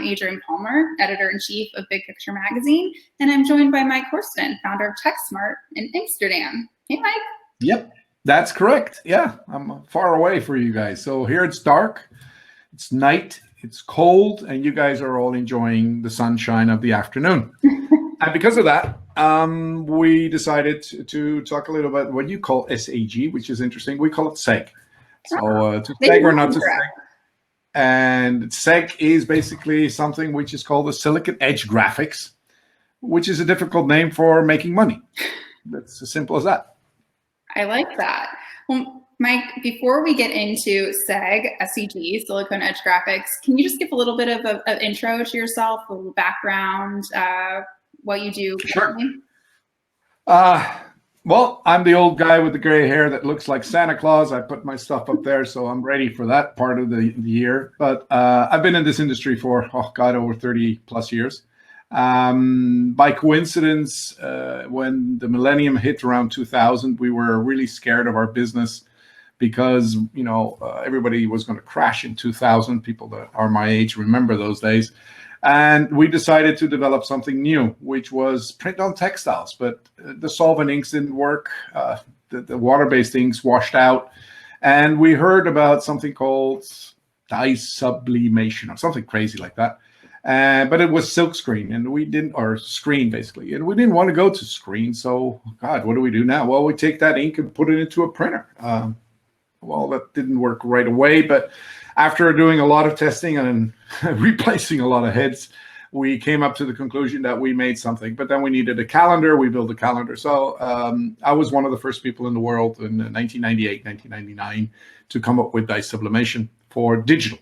Adrian Palmer, editor-in-chief of Big Picture Magazine, and I'm joined by Mike Horsten, founder of TechSmart in Amsterdam. Hey, Mike. Yep, that's correct. Yeah, I'm far away for you guys. So here it's dark, it's night, it's cold, and you guys are all enjoying the sunshine of the afternoon. And because of that, we decided to talk a little about what you call SEG, which is interesting. We call it SEG. So to SEG or not to SEG. And SEG is basically something which is called the Silicon Edge Graphics, which is a difficult name for making money. That's as simple as that. I like that. Well, Mike, before we get into SEG, Silicon Edge Graphics, can you just give a little bit of an intro to yourself, a little background, what you do? Sure. Well, I'm the old guy with the gray hair that looks like Santa Claus. I put my stuff up there, so I'm ready for that part of the year. But I've been in this industry for, over 30 plus years. By coincidence, when the millennium hit around 2000, we were really scared of our business because, everybody was going to crash in 2000. People that are my age remember those days. And we decided to develop something new, which was print on textiles. But the solvent inks didn't work. The water-based inks washed out. And we heard about something called dye sublimation or something crazy like that. But it was silk screen, and we didn't, or screen basically, and we didn't want to go to screen. So, God, what do we do now? Well, we take that ink and put it into a printer. Well, that didn't work right away, but after doing a lot of testing and replacing a lot of heads, we came up to the conclusion that we made something. But then we needed a calendar. We built a calendar. So I was one of the first people in the world in 1998, 1999 to come up with dye sublimation for digital.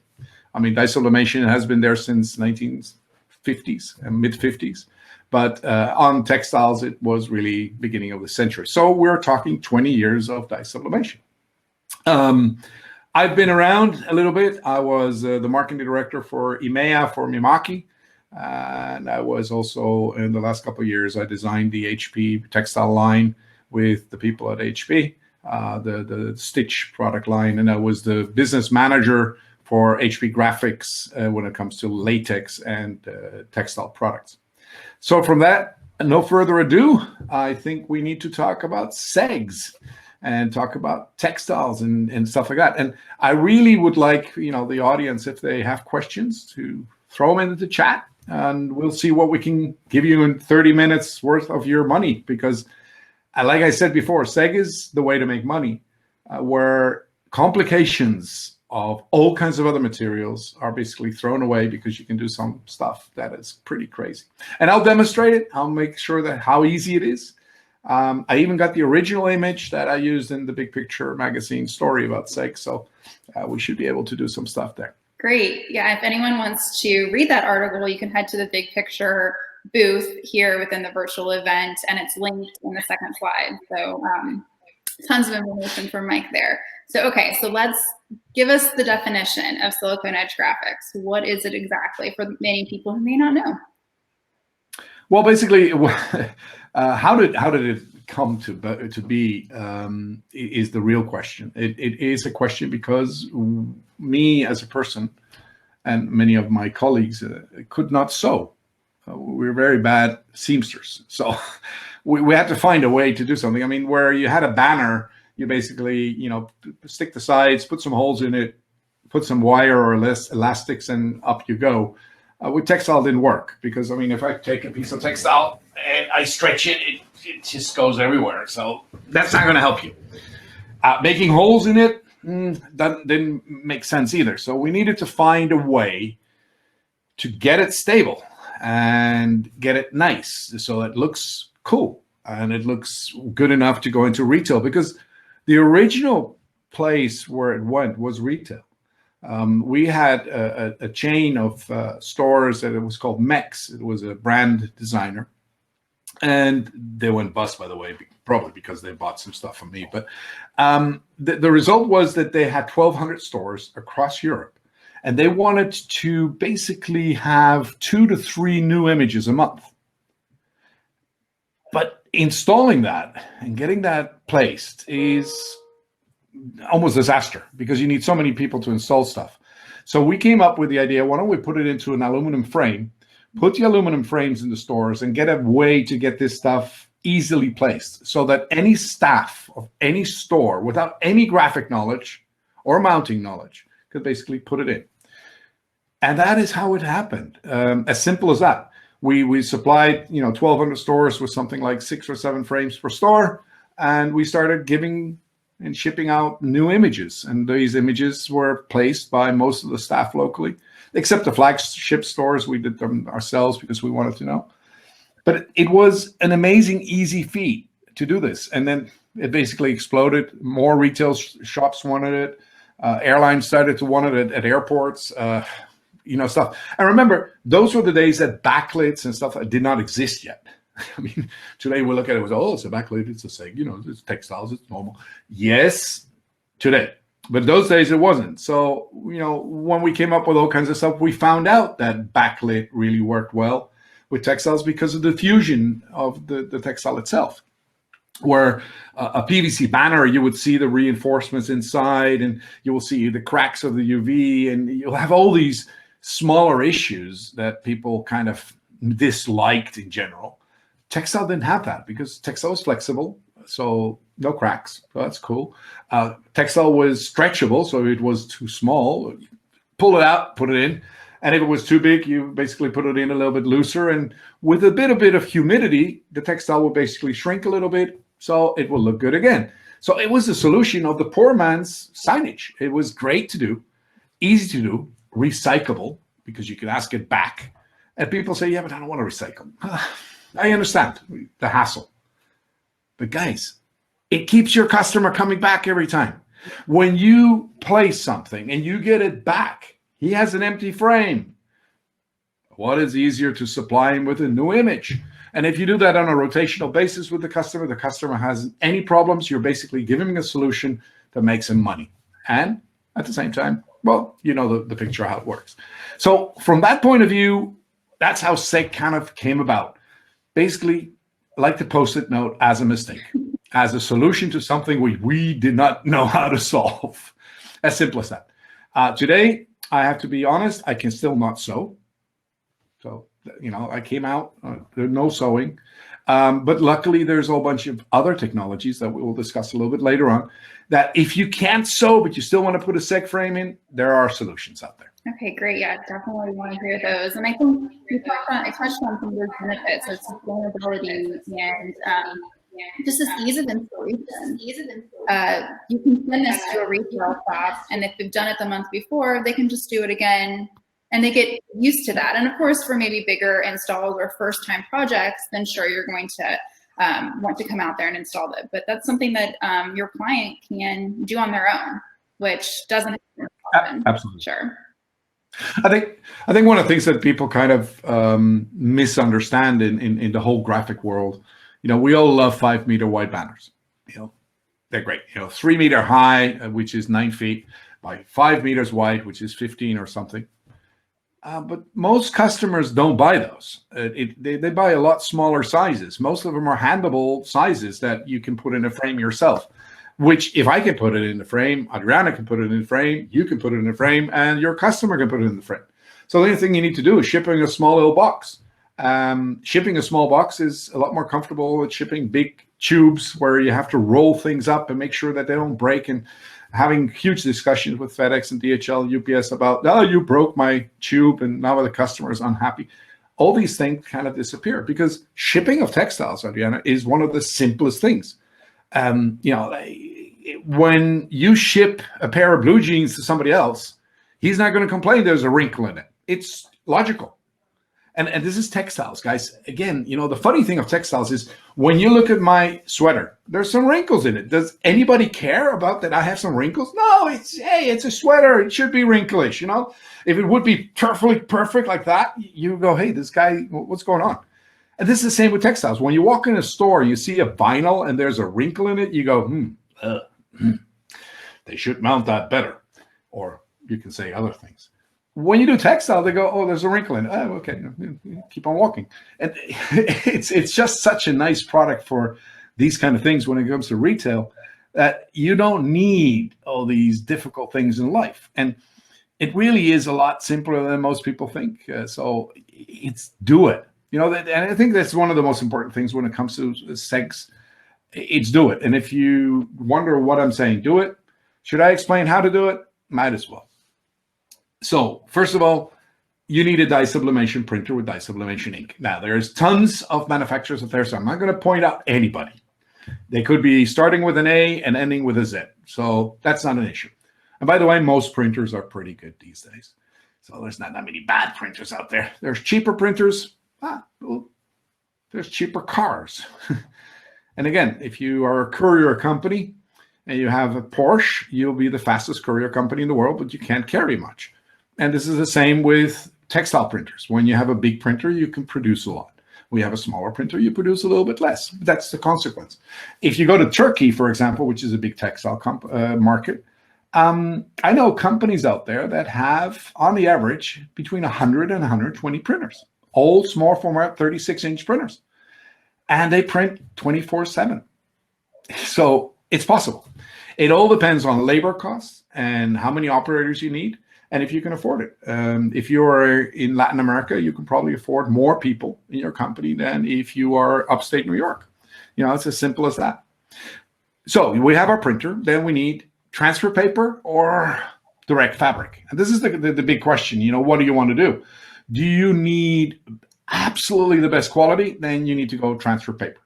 I mean, dye sublimation has been there since 1950s and mid-50s. But on textiles, it was really beginning of the century. So we're talking 20 years of dye sublimation. I've been around a little bit. I was the marketing director for EMEA for Mimaki. And I was also, in the last couple of years, I designed the HP textile line with the people at HP, the Stitch product line. And I was the business manager for HP Graphics when it comes to latex and textile products. So from that, no further ado, I think we need to talk about SEGs and talk about textiles and stuff like that. And I really would like, the audience, if they have questions, to throw them into the chat, and we'll see what we can give you in 30 minutes worth of your money. Because like I said before, SEG is the way to make money, where complications of all kinds of other materials are basically thrown away because you can do some stuff that is pretty crazy. And I'll demonstrate it. I'll make sure that how easy it is. I even got the original image that I used in the Big Picture magazine story about SEG. So we should be able to do some stuff there. Great. Yeah, if anyone wants to read that article, you can head to the Big Picture booth here within the virtual event, and it's linked in the second slide. So tons of information from Mike there. So, okay, so let's give us the definition of Silicon Edge Graphics. What is it exactly for many people who may not know? Well, basically, how did it come to be is the real question. It is a question because me as a person and many of my colleagues could not sew. We're very bad seamsters. So we had to find a way to do something. I mean, where you had a banner, you basically, stick the sides, put some holes in it, put some wire or less elastics, and up you go. With textile, didn't work because, if I take a piece of textile and I stretch it, it just goes everywhere. So that's not going to help you. Making holes in it that didn't make sense either. So we needed to find a way to get it stable and get it nice so it looks cool and it looks good enough to go into retail, because the original place where it went was retail. We had a chain of stores that it was called Mex. It was a brand designer. And they went bust, by the way, probably because they bought some stuff from me. But the result was that they had 1,200 stores across Europe. And they wanted to basically have 2 to 3 new images a month. But installing that and getting that placed is almost a disaster because you need so many people to install stuff. So we came up with the idea, why don't we put it into an aluminum frame, put the aluminum frames in the stores and get a way to get this stuff easily placed so that any staff of any store without any graphic knowledge or mounting knowledge could basically put it in. And that is how it happened. As simple as that. We supplied 1,200 stores with something like 6 or 7 frames per store, and we started giving and shipping out new images. And these images were placed by most of the staff locally, except the flagship stores. We did them ourselves because we wanted to know. But it was an amazing, easy feat to do this. And then it basically exploded. More retail shops wanted it. Airlines started to want it at airports, stuff. And remember, those were the days that backlights and stuff did not exist yet. I mean, today we look at it as, it's a backlit, it's a SEG, it's textiles, it's normal. Yes, today. But those days it wasn't. So, when we came up with all kinds of stuff, we found out that backlit really worked well with textiles because of the fusion of the textile itself. Where a PVC banner, you would see the reinforcements inside, and you will see the cracks of the UV, and you'll have all these smaller issues that people kind of disliked in general. Textile didn't have that because textile was flexible, so no cracks. So that's cool. Textile was stretchable, so it was too small. Pull it out, put it in. And if it was too big, you basically put it in a little bit looser. And with a bit of humidity, the textile will basically shrink a little bit, so it will look good again. So it was the solution of the poor man's signage. It was great to do, easy to do, recyclable, because you can ask it back. And people say, yeah, but I don't want to recycle. I understand the hassle. But guys, it keeps your customer coming back every time. When you place something and you get it back, he has an empty frame. What is easier to supply him with a new image? And if you do that on a rotational basis with the customer has any problems, you're basically giving him a solution that makes him money. And at the same time, well, the picture how it works. So from that point of view, that's how SEG kind of came about. Basically, like the Post-it note as a mistake, as a solution to something we did not know how to solve. As simple as that. Today, I have to be honest, I can still not sew. So, I came out, there's no sewing. But luckily, there's a whole bunch of other technologies that we will discuss a little bit later on, that if you can't sew, but you still want to put a SEG frame in, there are solutions out there. Okay, great. Yeah, definitely want to hear those. And I think I touched on some of those benefits, like sustainability and just this ease of installation. You can send this to a retail shop, and if they've done it the month before, they can just do it again, and they get used to that. And of course, for maybe bigger installs or first-time projects, then sure, you're going to want to come out there and install it. But that's something that your client can do on their own, which doesn't happen. Absolutely. Sure. I think one of the things that people kind of misunderstand in the whole graphic world, we all love 5 meter wide banners. They're great. 3 meter high, which is 9 feet, by 5 meters wide, which is 15 or something. But most customers don't buy those. They buy a lot smaller sizes. Most of them are handleable sizes that you can put in a frame yourself. Which, if I can put it in the frame, Adriana can put it in the frame, you can put it in the frame, and your customer can put it in the frame. So the only thing you need to do is shipping a small little box. Shipping a small box is a lot more comfortable than shipping big tubes where you have to roll things up and make sure that they don't break, and having huge discussions with FedEx and DHL, UPS about, you broke my tube and now the customer is unhappy. All these things kind of disappear because shipping of textiles, Adriana, is one of the simplest things. When you ship a pair of blue jeans to somebody else, he's not going to complain there's a wrinkle in it. It's logical. And this is textiles, guys. Again, the funny thing of textiles is when you look at my sweater, there's some wrinkles in it. Does anybody care about that I have some wrinkles? No, it's a sweater. It should be wrinklish, If it would be perfect like that, you go, hey, this guy, what's going on? And this is the same with textiles. When you walk in a store, you see a vinyl and there's a wrinkle in it, you go, they should mount that better. Or you can say other things. When you do textile, they go, there's a wrinkle in it. Oh, okay, keep on walking. And it's just such a nice product for these kind of things when it comes to retail, that you don't need all these difficult things in life. And It really is a lot simpler than most people think. So it's do it. And I think that's one of the most important things when it comes to SEGs. It's do it. And if you wonder what I'm saying, do it. Should I explain how to do it? Might as well. So first of all, you need a dye sublimation printer with dye sublimation ink. Now, there's tons of manufacturers out there, so I'm not going to point out anybody. They could be starting with an A and ending with a Z. So that's not an issue. And by the way, most printers are pretty good these days. So there's not that many bad printers out there. There's cheaper printers. Well, there's cheaper cars. And again, if you are a courier company and you have a Porsche, you'll be the fastest courier company in the world, but you can't carry much. And this is the same with textile printers. When you have a big printer, you can produce a lot. We have a smaller printer, you produce a little bit less. That's the consequence. If you go to Turkey, for example, which is a big textile market, I know companies out there that have, on the average, between 100 and 120 printers. Old, small format, 36-inch printers. And they print 24/7. So it's possible. It all depends on labor costs and how many operators you need, and if you can afford it. If you're in Latin America, you can probably afford more people in your company than if you are upstate New York. It's as simple as that. So we have our printer. Then we need transfer paper or direct fabric. And this is the big question. What do you want to do? Do you need absolutely the best quality? Then you need to go transfer paper.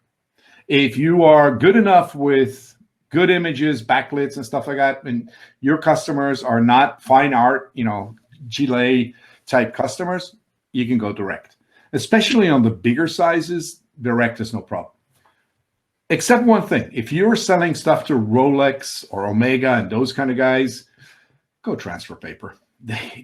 If you are good enough with good images, backlights, and stuff like that, and your customers are not fine art, gilet type customers, you can go direct. Especially on the bigger sizes, direct is no problem. Except one thing, if you're selling stuff to Rolex or Omega and those kind of guys, go transfer paper.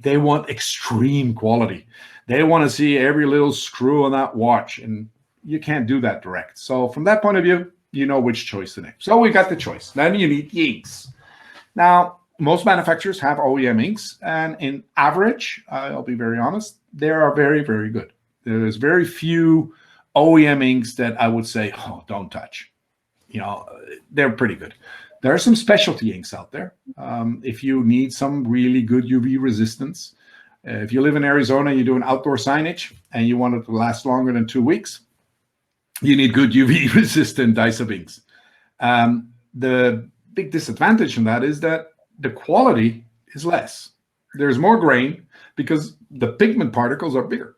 They want extreme quality. They want to see every little screw on that watch, and you can't do that direct. So from that point of view, you know which choice to make. So we got the choice. Then you need the inks. Now, most manufacturers have OEM inks, and in average, I'll be very honest, they are very, very good. There's very few OEM inks that I would say, oh, don't touch. They're pretty good. There are some specialty inks out there. If you need some really good UV resistance, if you live in Arizona and you do an outdoor signage and you want it to last longer than 2 weeks, you need good UV resistant dye sub inks. The big disadvantage from that is that the quality is less. There's more grain because the pigment particles are bigger.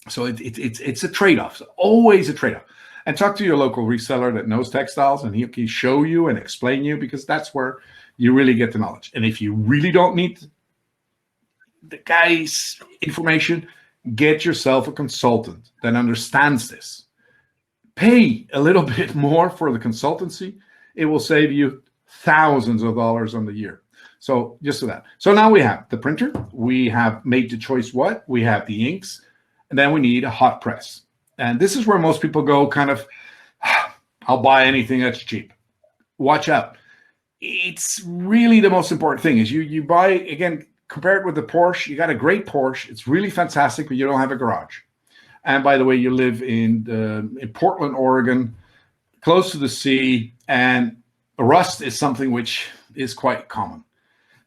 So it's a trade-off. So always a trade-off. And talk to your local reseller that knows textiles, and he can show you and explain you, because that's where you really get the knowledge. And if you really don't need the guy's information, get yourself a consultant that understands this. Pay a little bit more for the consultancy. It will save you thousands of dollars on the year. So just so that. So now we have the printer. We have made the choice what? We have the inks. And then we need a hot press. And this is where most people go kind of, I'll buy anything that's cheap. Watch out. It's really the most important thing is you buy, again, compare it with the Porsche. You got a great Porsche. It's really fantastic, but you don't have a garage. And by the way, you live in Portland, Oregon, close to the sea, and rust is something which is quite common.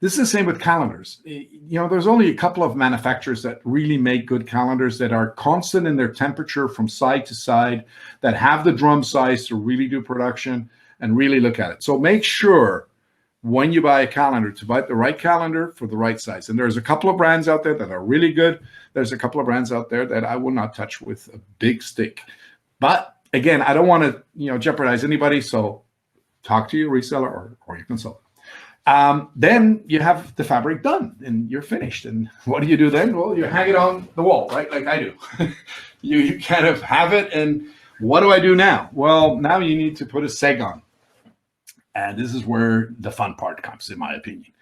This is the same with calendars. There's only a couple of manufacturers that really make good calendars that are constant in their temperature from side to side, that have the drum size to really do production and really look at it. So make sure when you buy a calendar to buy the right calendar for the right size. And there's a couple of brands out there that are really good. There's a couple of brands out there that I will not touch with a big stick. But again, I don't want to jeopardize anybody. So talk to your reseller or your consultant. Then you have the fabric done and you're finished. And what do you do then? Well, you hang it on the wall, right? Like I do. you kind of have it. And what do I do now? Well, now you need to put a SEG on. And this is where the fun part comes, in my opinion.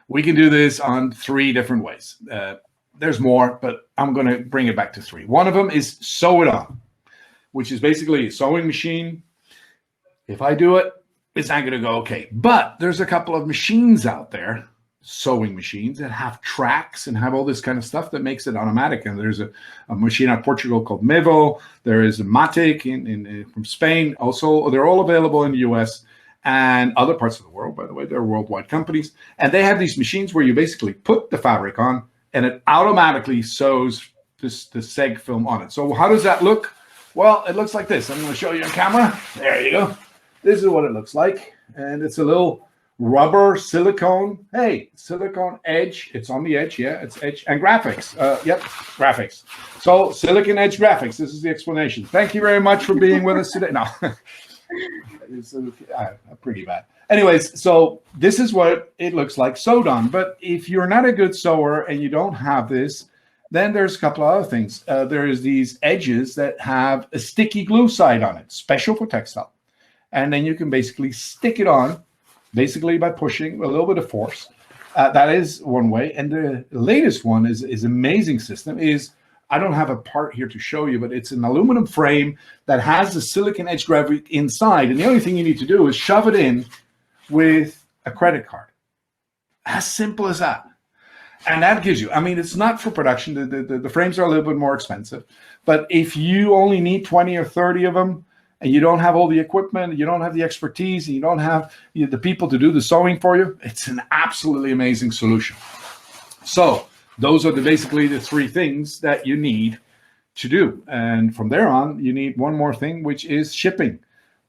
We can do this on 3 different ways. There's more, but I'm going to bring it back to 3. One of them is sew it on, which is basically a sewing machine. If I do it, it's not going to go okay. But there's a couple of machines out there, sewing machines, that have tracks and have all this kind of stuff that makes it automatic. And there's a machine out of Portugal called Mevo. There is a Matic from Spain. Also, they're all available in the US. and other parts of the world, by the way. They're worldwide companies. And they have these machines where you basically put the fabric on and it automatically sews the SEG film on it. So how does that look? Well, it looks like this. I'm going to show you on camera. There you go. This is what it looks like. And it's a little rubber silicone. Hey, silicone edge. It's on the edge. Yeah, it's edge. And graphics. Yep, graphics. So silicon edge graphics. This is the explanation. Thank you very much for being with us today. No, it's pretty bad. Anyways, so this is what it looks like sewed on. But if you're not a good sewer and you don't have this, then there's a couple of other things. There is these edges that have a sticky glue side on it, special for textile. And then you can basically stick it on, basically by pushing a little bit of force. That is one way. And the latest one is amazing system is, I don't have a part here to show you, but it's an aluminum frame that has the silicon edge graphic inside. And the only thing you need to do is shove it in with a credit card. As simple as that. And that gives you, I mean, it's not for production. The frames are a little bit more expensive. But if you only need 20 or 30 of them, and you don't have all the equipment, you don't have the expertise, and you don't have the people to do the sewing for you, it's an absolutely amazing solution. So those are basically the three things that you need to do. And from there on, you need one more thing, which is shipping.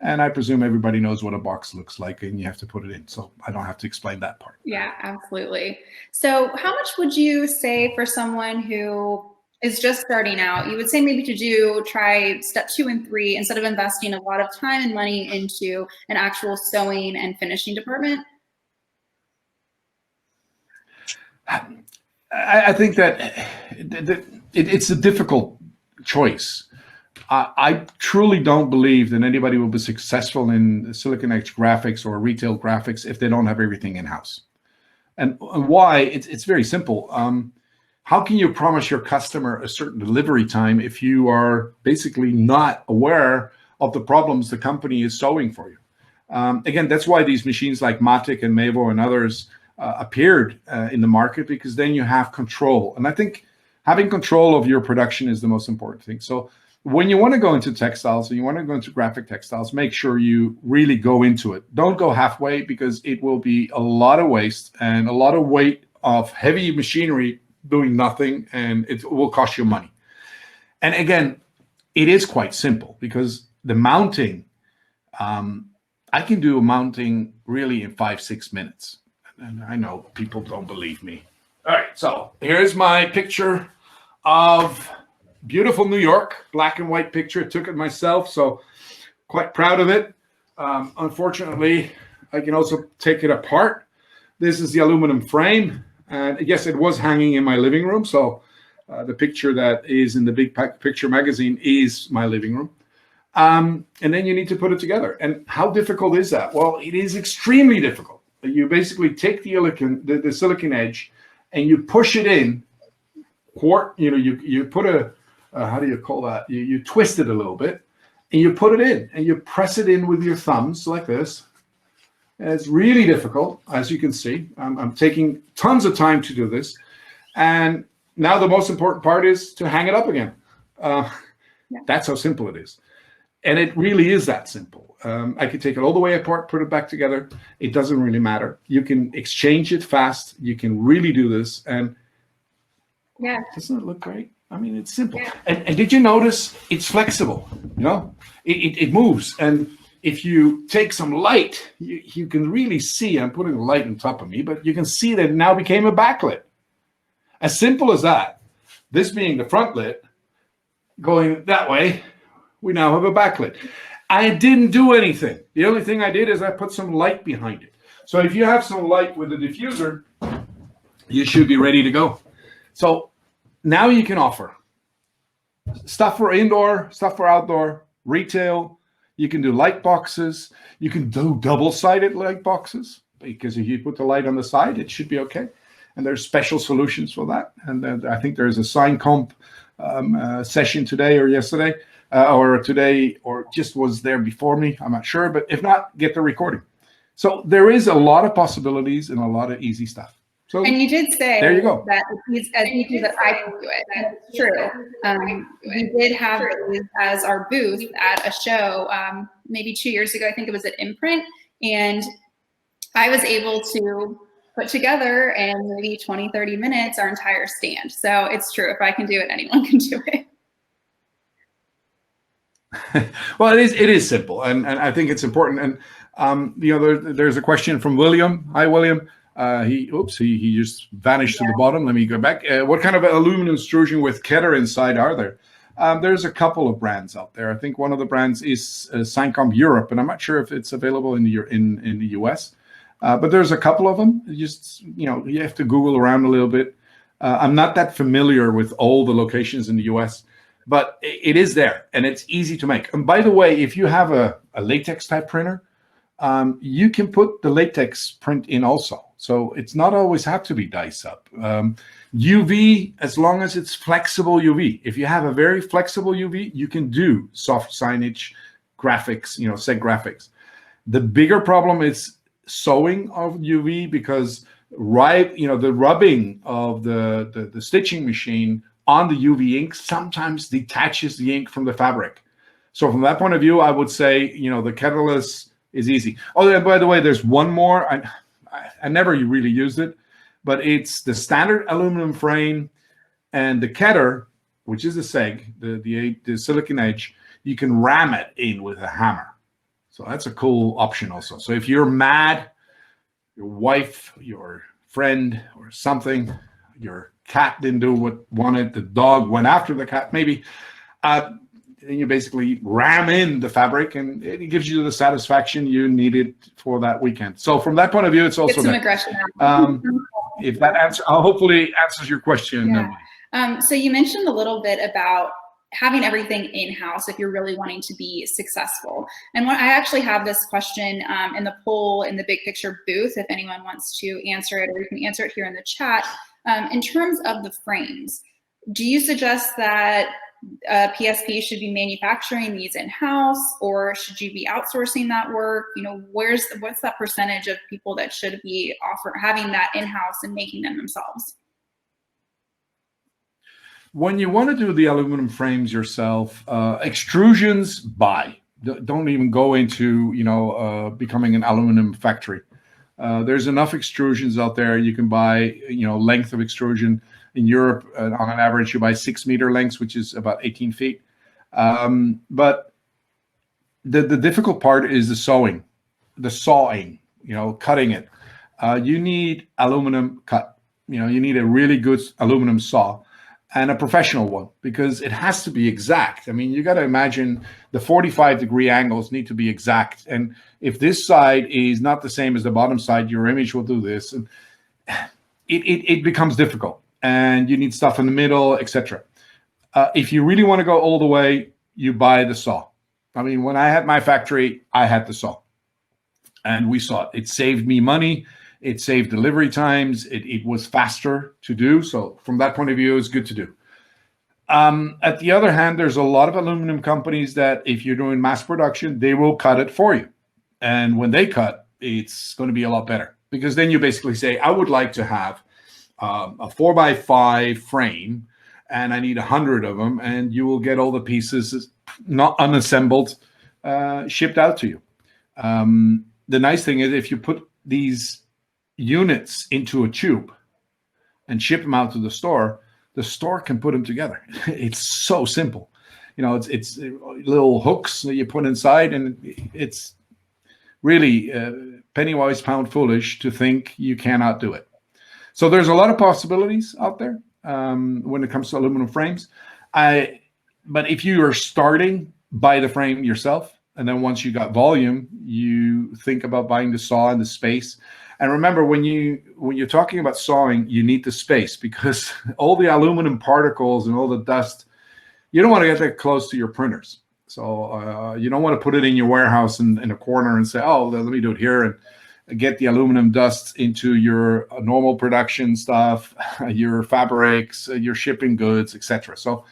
And I presume everybody knows what a box looks like and you have to put it in. So I don't have to explain that part. Yeah, absolutely. So how much would you say for someone who is just starting out, you would say maybe to try step 2 and 3 instead of investing a lot of time and money into an actual sewing and finishing department? I think that it's a difficult choice. I truly don't believe that anybody will be successful in silicon edge graphics or retail graphics if they don't have everything in-house. And why? It's very simple. How can you promise your customer a certain delivery time if you are basically not aware of the problems the company is solving for you? Again, that's why these machines like Matic and Mevo and others appeared in the market, because then you have control. And I think having control of your production is the most important thing. So when you want to go into textiles and you want to go into graphic textiles, make sure you really go into it. Don't go halfway, because it will be a lot of waste and a lot of weight of heavy machinery doing nothing, and it will cost you money. And again, it is quite simple, because the mounting, I can do a mounting really in 5-6 minutes. And I know people don't believe me. All right, so here's my picture of beautiful New York, black and white picture. Took it myself, so quite proud of it. Unfortunately, I can also take it apart. This is the aluminum frame. And yes, it was hanging in my living room. So the picture that is in the Big Picture magazine is my living room. And then you need to put it together. And how difficult is that? Well, it is extremely difficult. You basically take the silicon edge and you push it in. You put a, how do you call that? You twist it a little bit and you put it in and you press it in with your thumbs like this. And it's really difficult, as you can see. I'm taking tons of time to do this. And now the most important part is to hang it up again. That's how simple it is. And it really is that simple. I could take it all the way apart, put it back together. It doesn't really matter. You can exchange it fast. You can really do this. And yeah, doesn't it look great? I mean, it's simple. Yeah. And did you notice it's flexible? You know, it moves. And if you take some light, you can really see, I'm putting the light on top of me, but you can see that it now became a backlit. As simple as that. This being the front lit, going that way, we now have a backlit. I didn't do anything. The only thing I did is I put some light behind it. So if you have some light with a diffuser, you should be ready to go. So now you can offer stuff for indoor, stuff for outdoor, retail. You can do light boxes. You can do double-sided light boxes, because if you put the light on the side, it should be okay. And there's special solutions for that. And then I think there's a sign comp session today or yesterday, or today, or just was there before me. I'm not sure, but if not, get the recording. So there is a lot of possibilities and a lot of easy stuff. So, and you did say there you go. That it's as easy that I can do it. And it's true. We did have these as our booth at a show maybe 2 years ago. I think it was at Imprint. And I was able to put together in maybe 20, 30 minutes our entire stand. So it's true. If I can do it, anyone can do it. Well, it is simple, and I think it's important. And there's a question from William. Hi, William. He just vanished to the bottom. Let me go back. What kind of aluminum extrusion with Keter inside are there? There's a couple of brands out there. I think one of the brands is Syncom Europe, and I'm not sure if it's available in the US. But there's a couple of them. You have to Google around a little bit. I'm not that familiar with all the locations in the US, but it is there, and it's easy to make. And by the way, if you have a latex type printer, you can put the latex print in also. So it's not always have to be dice up. UV, as long as it's flexible UV. If you have a very flexible UV, you can do soft signage graphics, SEG graphics. The bigger problem is sewing of UV, because the rubbing of the stitching machine on the UV ink sometimes detaches the ink from the fabric. So from that point of view, I would say the Keterless is easy. Oh, and by the way, there's one more. I never really used it, but it's the standard aluminum frame and the Keter, which is the SEG, the silicon edge. You can ram it in with a hammer. So that's a cool option also. So if you're mad, your wife, your friend, or something, your cat didn't do what wanted, the dog went after the cat, maybe, and you basically ram in the fabric, and it gives you the satisfaction you needed for that weekend. So from that point of view, it's also get some aggression if that hopefully answers your question. Yeah. So you mentioned a little bit about having everything in-house if you're really wanting to be successful. And I actually have this question in the poll in the Big Picture booth, if anyone wants to answer it, or you can answer it here in the chat. In terms of the frames, do you suggest that PSP should be manufacturing these in-house, or should you be outsourcing that work? What's that percentage of people that should be having that in-house and making them themselves? When you want to do the aluminum frames yourself, extrusions, buy. Don't even go into becoming an aluminum factory. There's enough extrusions out there. You can buy length of extrusion. In Europe, on an average, you buy 6 meter lengths, which is about 18 feet. But the difficult part is the sawing, cutting it. You need aluminum cut. You need a really good aluminum saw, and a professional one, because it has to be exact. I mean, you got to imagine the 45-degree angles need to be exact. And if this side is not the same as the bottom side, your image will do this. And it becomes difficult. And you need stuff in the middle, etc. If you really want to go all the way, you buy the saw. I mean, when I had my factory, I had the saw. And we saw it. It saved me money. It saved delivery times. It was faster to do. So from that point of view, it's good to do. At the other hand, there's a lot of aluminum companies that if you're doing mass production, they will cut it for you. And when they cut, it's going to be a lot better. Because then you basically say, I would like to have a 4x5 frame, and I need 100 of them, and you will get all the pieces not unassembled shipped out to you. The nice thing is if you put these units into a tube and ship them out to the store can put them together. It's so simple. It's little hooks that you put inside, and it's really penny wise, pound foolish to think you cannot do it. So there's a lot of possibilities out there when it comes to aluminum frames. But if you are starting, buy the frame yourself. And then once you got volume, you think about buying the saw and the space. And remember, when you're talking about sawing, you need the space, because all the aluminum particles and all the dust, you don't want to get that close to your printers. So you don't want to put it in your warehouse in a corner and say, oh, let me do it here, and get the aluminum dust into your normal production stuff, your fabrics, your shipping goods, etc. So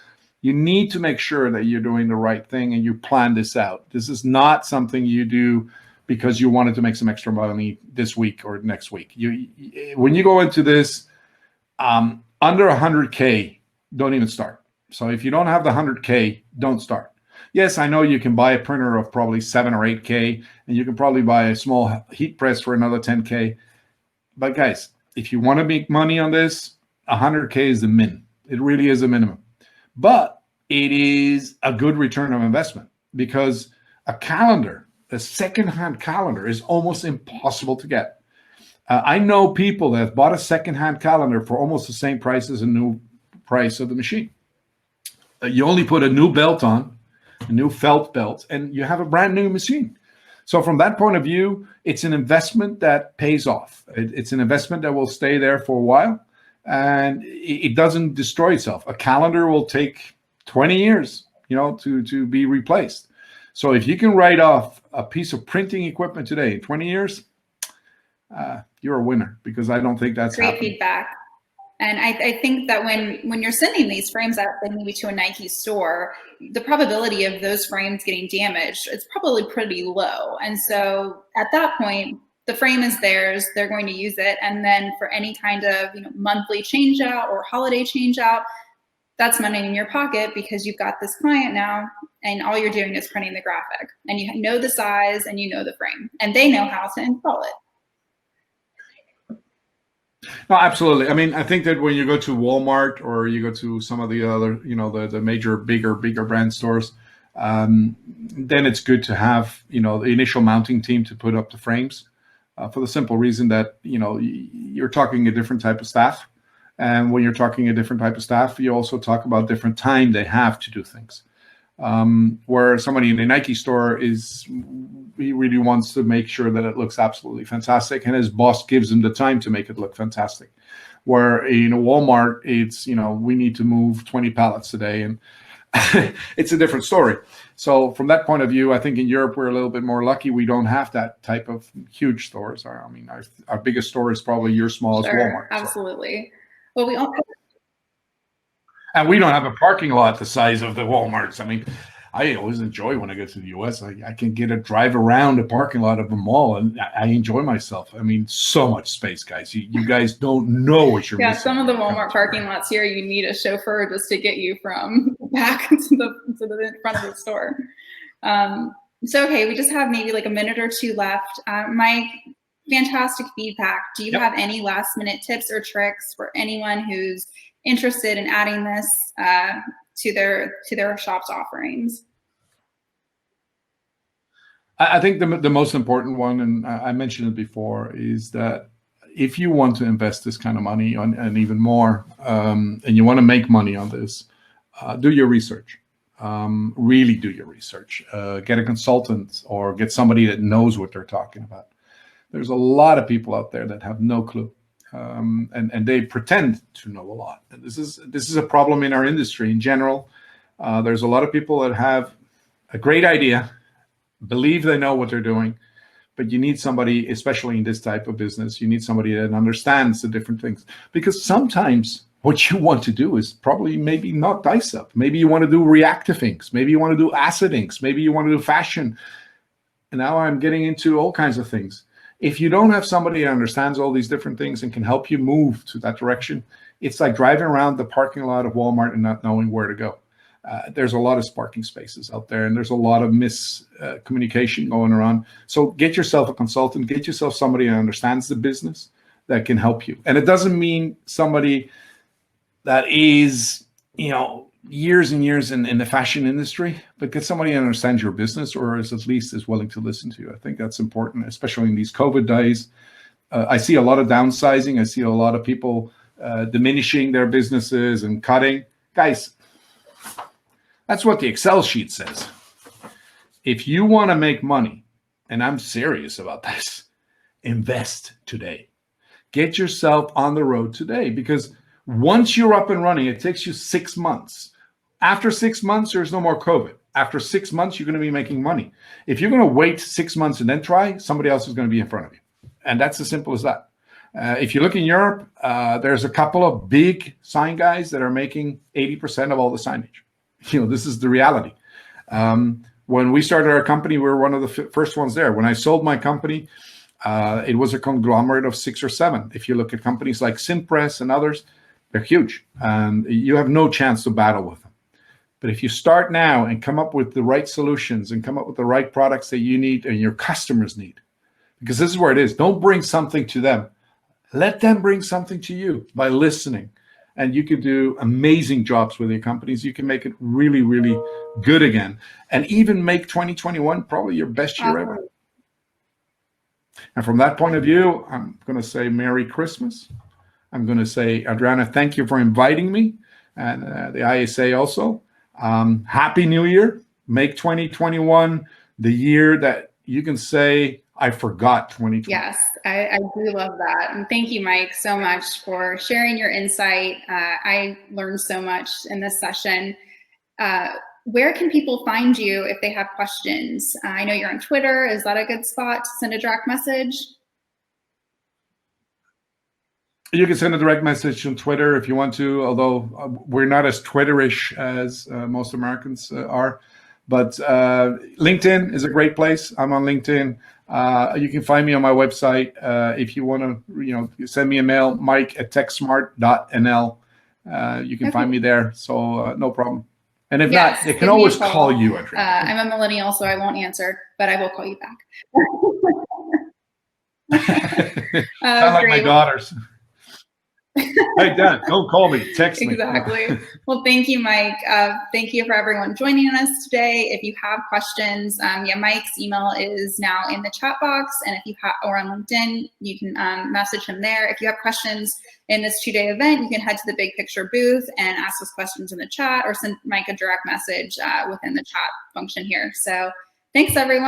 you need to make sure that you're doing the right thing and you plan this out. This is not something you do because you wanted to make some extra money this week or next week. When you go into this, under 100K, don't even start. So if you don't have the 100K, don't start. Yes, I know you can buy a printer of probably 7 or 8K, and you can probably buy a small heat press for another 10K. But guys, if you want to make money on this, 100K is the min. It really is a minimum. But it is a good return on investment because a calendar, a secondhand calendar, is almost impossible to get. I know people that have bought a secondhand calendar for almost the same price as a new price of the machine. You only put a new belt on, a new felt belt, and you have a brand new machine. So from that point of view, it's an investment that pays off. It's an investment that will stay there for a while, and it doesn't destroy itself. A calendar will take 20 years, to be replaced. So if you can write off a piece of printing equipment today in 20 years, you're a winner, because I don't think that's great happening. feedback. And I think that when you're sending these frames out, maybe to a Nike store, the probability of those frames getting damaged is probably pretty low. And so at that point, the frame is theirs, they're going to use it. And then for any kind of monthly change out or holiday change out, that's money in your pocket because you've got this client now and all you're doing is printing the graphic. And you know the size and you know the frame and they know how to install it. No, absolutely. I mean, I think that when you go to Walmart or you go to some of the other, the major, bigger brand stores, then it's good to have, the initial mounting team to put up the frames for the simple reason that, you're talking a different type of staff. And when you're talking a different type of staff, you also talk about different time they have to do things. Where somebody in a Nike store he really wants to make sure that it looks absolutely fantastic, and his boss gives him the time to make it look fantastic. Where in Walmart, it's we need to move 20 pallets today, and it's a different story. So from that point of view, I think in Europe we're a little bit more lucky. We don't have that type of huge stores. Our biggest store is probably your smallest Walmart. Absolutely. Well, we all. And we don't have a parking lot the size of the Walmarts. I mean, I always enjoy when I go to the U.S. I can get a drive around the parking lot of a mall, and I enjoy myself. I mean, so much space, guys. You guys don't know what you're missing. Yeah, some of the Walmart parking lots here, you need a chauffeur just to get you from back to the front of the store. So, okay, we just have maybe like a minute or two left. Mike, fantastic feedback. Do you have any last minute tips or tricks for anyone who's interested in adding this to their shop's offerings? I think the most important one, and I mentioned it before, is that if you want to invest this kind of money and even more, and you want to make money on this, do your research. Really do your research. Get a consultant or get somebody that knows what they're talking about. There's a lot of people out there that have no clue. And they pretend to know a lot. And this is a problem in our industry in general. There's a lot of people that have a great idea, believe they know what they're doing, but you need somebody, especially in this type of business, you need somebody that understands the different things. Because sometimes what you want to do is probably maybe not dice up. Maybe you want to do reactive inks. Maybe you want to do acid inks. Maybe you want to do fashion. And now I'm getting into all kinds of things. If you don't have somebody that understands all these different things and can help you move to that direction, it's like driving around the parking lot of Walmart and not knowing where to go. There's a lot of parking spaces out there, and there's a lot of miscommunication going around. So get yourself a consultant, get yourself somebody that understands the business that can help you. And it doesn't mean somebody that is, years and years in the fashion industry, but get somebody that understands your business or is at least is willing to listen to you. I think that's important, especially in these COVID days. I see a lot of downsizing. I see a lot of people diminishing their businesses and cutting. Guys, that's what the Excel sheet says. If you want to make money, and I'm serious about this, invest today. Get yourself on the road today, because once you're up and running, it takes you 6 months. After 6 months, there's no more COVID. After 6 months, you're going to be making money. If you're going to wait 6 months and then try, somebody else is going to be in front of you. And that's as simple as that. If you look in Europe, there's a couple of big sign guys that are making 80% of all the signage. This is the reality. When we started our company, we were one of the first ones there. When I sold my company, it was a conglomerate of 6 or 7. If you look at companies like Simpress and others, they're huge, and you have no chance to battle with them. But if you start now and come up with the right solutions and come up with the right products that you need and your customers need, because this is where it is. Don't bring something to them. Let them bring something to you by listening. And you can do amazing jobs with your companies. You can make it really, really good again. And even make 2021 probably your best year ever. And from that point of view, I'm going to say Merry Christmas. I'm going to say, Adriana, thank you for inviting me. And the ISA also. Happy New Year. Make 2021 the year that you can say, I forgot 2020. Yes, I do love that. And thank you, Mike, so much for sharing your insight. I learned so much in this session. Where can people find you if they have questions? I know you're on Twitter. Is that a good spot to send a direct message? You can send a direct message on Twitter if you want to, although we're not as Twitterish as most Americans are. But LinkedIn is a great place. I'm on LinkedIn. You can find me on my website. If you want to, send me a mail, mike@techsmart.nl. You can find me there. So no problem. And if not, they can always call you. I'm a millennial, so I won't answer, but I will call you back. Not like my daughters. Hey, Dad, don't call me. Text me. Exactly. Well, thank you, Mike. Thank you for everyone joining us today. If you have questions, Mike's email is now in the chat box, and if you have, or on LinkedIn, you can message him there. If you have questions in this 2-day event, you can head to the Big Picture booth and ask us questions in the chat, or send Mike a direct message within the chat function here. So thanks, everyone.